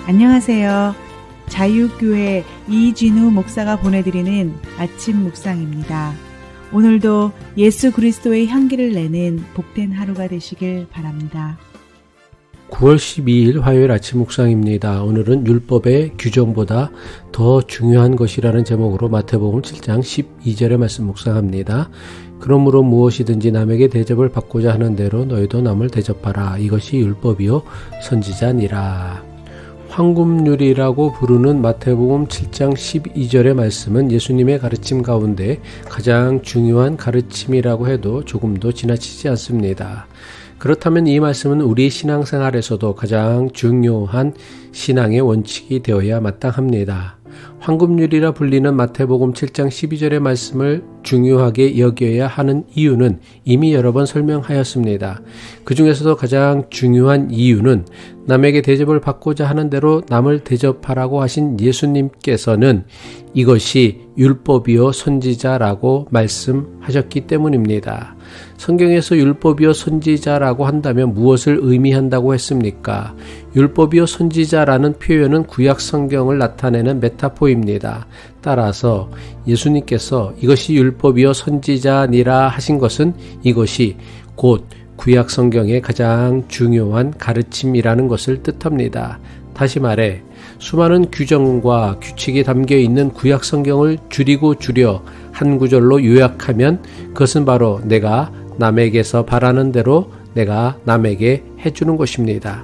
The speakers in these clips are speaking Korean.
안녕하세요. 자유교회 이진우 목사가 보내드리는 아침 묵상입니다. 오늘도 예수 그리스도의 향기를 내는 복된 하루가 되시길 바랍니다. 9월 12일 화요일 아침 묵상입니다. 오늘은 율법의 규정보다 더 중요한 것이라는 제목으로 마태복음 7장 12절의 말씀 묵상합니다. 그러므로 무엇이든지 남에게 대접을 받고자 하는 대로 너희도 남을 대접하라. 이것이 율법이요 선지자니라. 황금률이라고 부르는 마태복음 7장 12절의 말씀은 예수님의 가르침 가운데 가장 중요한 가르침이라고 해도 조금도 지나치지 않습니다. 그렇다면 이 말씀은 우리 신앙생활에서도 가장 중요한 신앙의 원칙이 되어야 마땅합니다. 황금률이라 불리는 마태복음 7장 12절의 말씀을 중요하게 여겨야 하는 이유는 이미 여러 번 설명하였습니다. 그 중에서도 가장 중요한 이유는 남에게 대접을 받고자 하는 대로 남을 대접하라고 하신 예수님께서는 이것이 율법이요 선지자라고 말씀하셨기 때문입니다. 성경에서 율법이요 선지자라고 한다면 무엇을 의미한다고 했습니까? 율법이요 선지자라는 표현은 구약 성경을 나타내는 메타포입니다. 따라서 예수님께서 이것이 율법이요 선지자니라 하신 것은 이것이 곧 구약 성경의 가장 중요한 가르침이라는 것을 뜻합니다. 다시 말해 수많은 규정과 규칙이 담겨 있는 구약 성경을 줄이고 줄여 한 구절로 요약하면 그것은 바로 내가 남에게서 바라는 대로 내가 남에게 해주는 것입니다.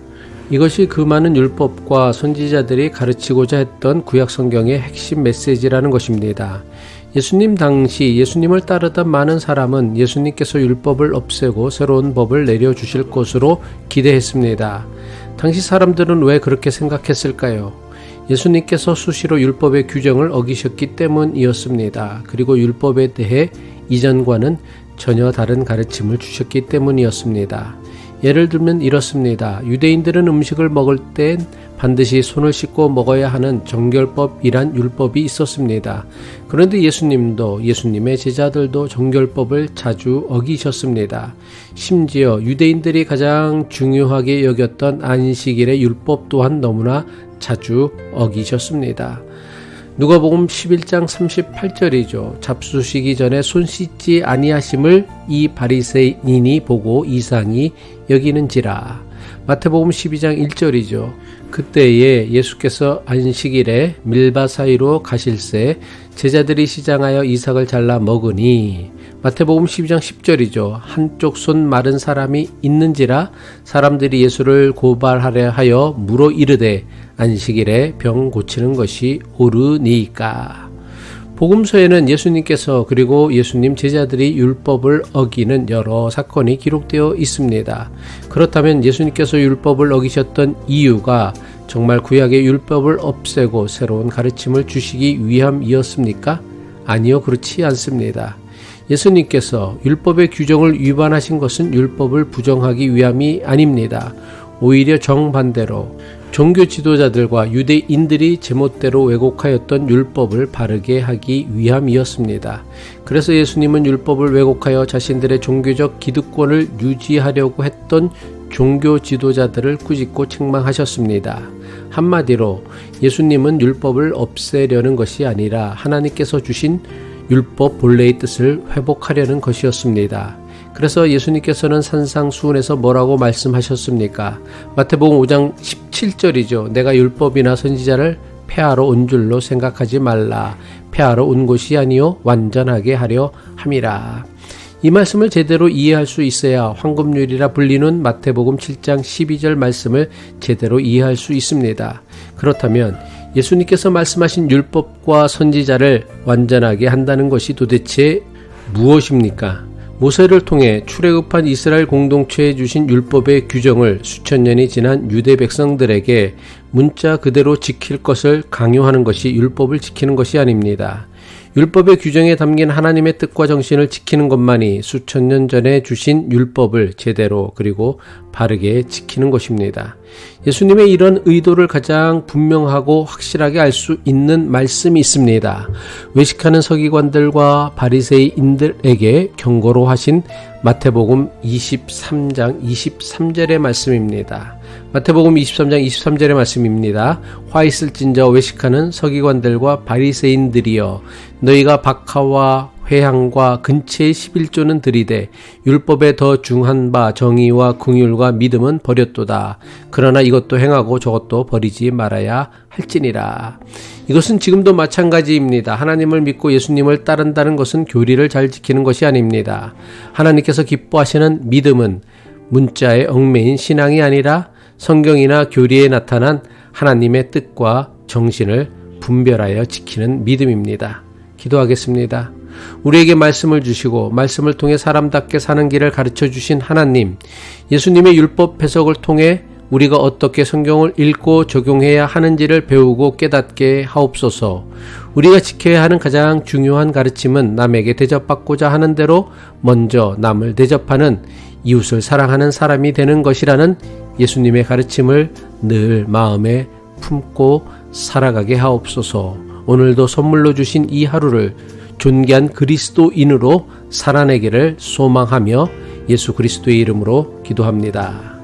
이것이 그 많은 율법과 선지자들이 가르치고자 했던 구약 성경의 핵심 메시지라는 것입니다. 예수님 당시 예수님을 따르던 많은 사람은 예수님께서 율법을 없애고 새로운 법을 내려주실 것으로 기대했습니다. 당시 사람들은 왜 그렇게 생각했을까요? 예수님께서 수시로 율법의 규정을 어기셨기 때문이었습니다. 그리고 율법에 대해 이전과는 전혀 다른 가르침을 주셨기 때문이었습니다. 예를 들면 이렇습니다. 유대인들은 음식을 먹을 땐 반드시 손을 씻고 먹어야 하는 정결법이란 율법이 있었습니다. 그런데 예수님도 예수님의 제자들도 정결법을 자주 어기셨습니다. 심지어 유대인들이 가장 중요하게 여겼던 안식일의 율법 또한 너무나 자주 어기셨습니다. 누가복음 11장 38절이죠. 잡수시기 전에 손 씻지 아니하심을 이 바리새인이 보고 이상히 여기는지라. 마태복음 12장 1절이죠. 그때에 예수께서 안식일에 밀바 사이로 가실새 제자들이 시장하여 이삭을 잘라 먹으니. 마태복음 12장 10절이죠. 한쪽 손 마른 사람이 있는지라 사람들이 예수를 고발하려 하여 물어 이르되 안식일에 병 고치는 것이 옳으니까. 복음서에는 예수님께서 그리고 예수님 제자들이 율법을 어기는 여러 사건이 기록되어 있습니다. 그렇다면 예수님께서 율법을 어기셨던 이유가 정말 구약의 율법을 없애고 새로운 가르침을 주시기 위함이었습니까? 아니요, 그렇지 않습니다. 예수님께서 율법의 규정을 위반하신 것은 율법을 부정하기 위함이 아닙니다. 오히려 정반대로 종교 지도자들과 유대인들이 제멋대로 왜곡하였던 율법을 바르게 하기 위함이었습니다. 그래서 예수님은 율법을 왜곡하여 자신들의 종교적 기득권을 유지하려고 했던 종교 지도자들을 꾸짖고 책망하셨습니다. 한마디로 예수님은 율법을 없애려는 것이 아니라 하나님께서 주신 율법 본래의 뜻을 회복하려는 것이었습니다. 그래서 예수님께서는 산상수훈에서 뭐라고 말씀하셨습니까? 마태복음 5장 17절이죠. 내가 율법이나 선지자를 폐하러 온 줄로 생각하지 말라. 폐하러 온 것이 아니요 완전하게 하려 함이라. 이 말씀을 제대로 이해할 수 있어야 황금률이라 불리는 마태복음 7장 12절 말씀을 제대로 이해할 수 있습니다. 그렇다면 예수님께서 말씀하신 율법과 선지자를 완전하게 한다는 것이 도대체 무엇입니까? 모세를 통해 출애굽한 이스라엘 공동체에 주신 율법의 규정을 수천 년이 지난 유대 백성들에게 문자 그대로 지킬 것을 강요하는 것이 율법을 지키는 것이 아닙니다. 율법의 규정에 담긴 하나님의 뜻과 정신을 지키는 것만이 수천 년 전에 주신 율법을 제대로 그리고 바르게 지키는 것입니다. 예수님의 이런 의도를 가장 분명하고 확실하게 알 수 있는 말씀이 있습니다. 외식하는 서기관들과 바리새인들에게 경고로 하신 마태복음 23장 23절의 말씀입니다. 마태복음 23장 23절의 말씀입니다. 화 있을진저 외식하는 서기관들과 바리새인들이여, 너희가 박하와 회향과 근처의 11조는 들이되 율법에 더 중한 바 정의와 긍휼과 믿음은 버렸도다. 그러나 이것도 행하고 저것도 버리지 말아야 할지니라. 이것은 지금도 마찬가지입니다. 하나님을 믿고 예수님을 따른다는 것은 교리를 잘 지키는 것이 아닙니다. 하나님께서 기뻐하시는 믿음은 문자의 얽매인 신앙이 아니라 성경이나 교리에 나타난 하나님의 뜻과 정신을 분별하여 지키는 믿음입니다. 기도하겠습니다. 우리에게 말씀을 주시고 말씀을 통해 사람답게 사는 길을 가르쳐 주신 하나님, 예수님의 율법 해석을 통해 우리가 어떻게 성경을 읽고 적용해야 하는지를 배우고 깨닫게 하옵소서. 우리가 지켜야 하는 가장 중요한 가르침은 남에게 대접받고자 하는 대로 먼저 남을 대접하는, 이웃을 사랑하는 사람이 되는 것이라는 예수님의 가르침을 늘 마음에 품고 살아가게 하옵소서. 오늘도 선물로 주신 이 하루를 존귀한 그리스도인으로 살아내기를 소망하며 예수 그리스도의 이름으로 기도합니다.